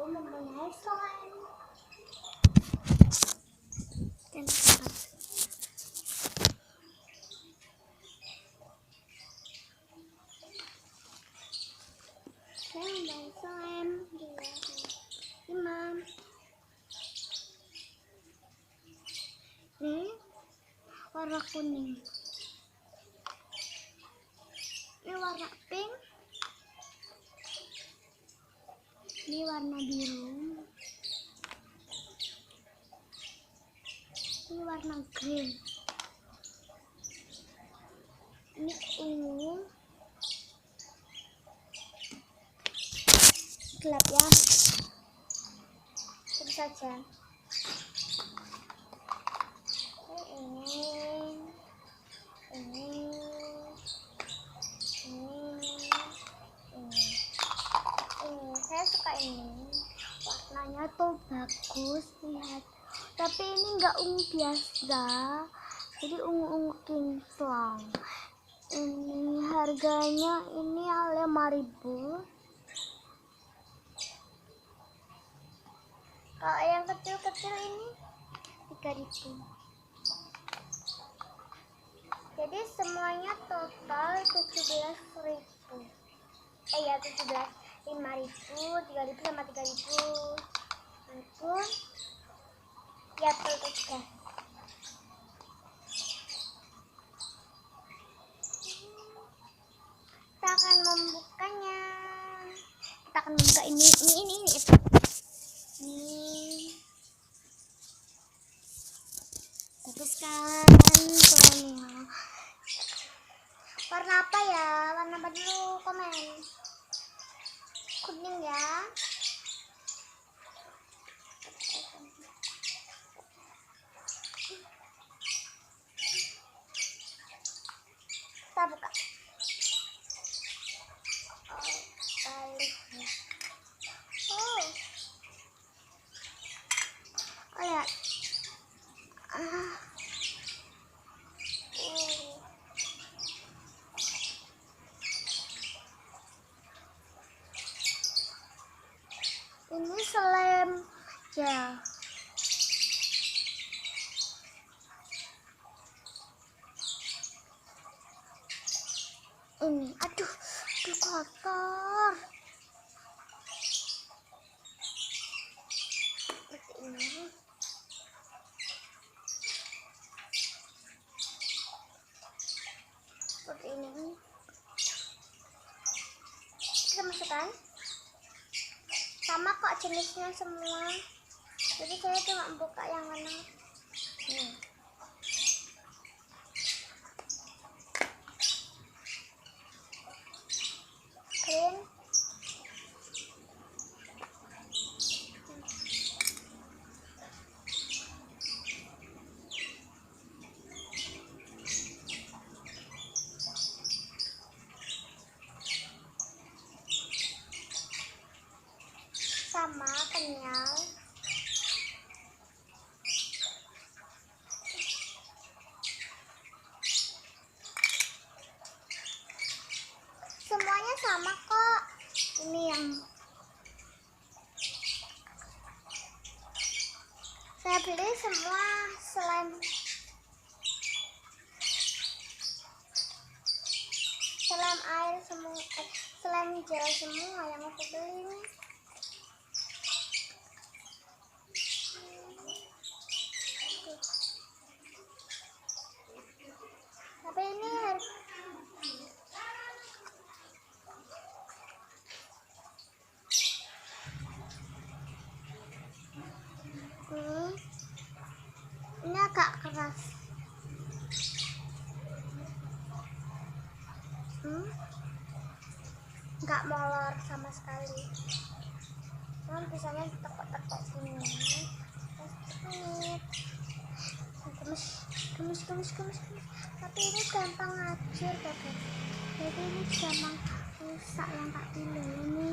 mempunyai slime. Saya mempunyai slime Imam. Ini warna kuning, ini warna pink, ini warna biru, ini warna green, ini ungu, gelap ya, terus saja. Saya suka ini, warnanya tuh bagus, lihat. Tapi ini enggak ungu biasa, jadi ungu kinclong. Ini harganya ini 5.000. Kalau yang kecil-kecil ini 3.000. Jadi semuanya total 17.000. Ya 17, 5.000, 3.000 sama 3.000. Itu ya betul. Kita akan membukanya. Kita akan membuka ini. Bagus kan tuanya. Warna apa ya? Warna apa dulu? Komen. Kuning ya. Kita buka. Baliknya. Lihat. Ini slime gel. Ini, aduh kotor. Seperti ini. Seperti ini. Kita masukkan. Sama kok jenisnya semua. Jadi saya cuma buka yang mana. Green. Sama kenyal. Semuanya sama kok. Ini yang saya beli semua slime air semua, slime gel semua yang aku beli. Tapi ini ini agak keras. Nggak molor sama sekali. Biasanya ditekuk-tekuk sini. Kemis. Tapi ini gampang ngajur guys. Jadi ini gampang rusak yang tak pilih ini.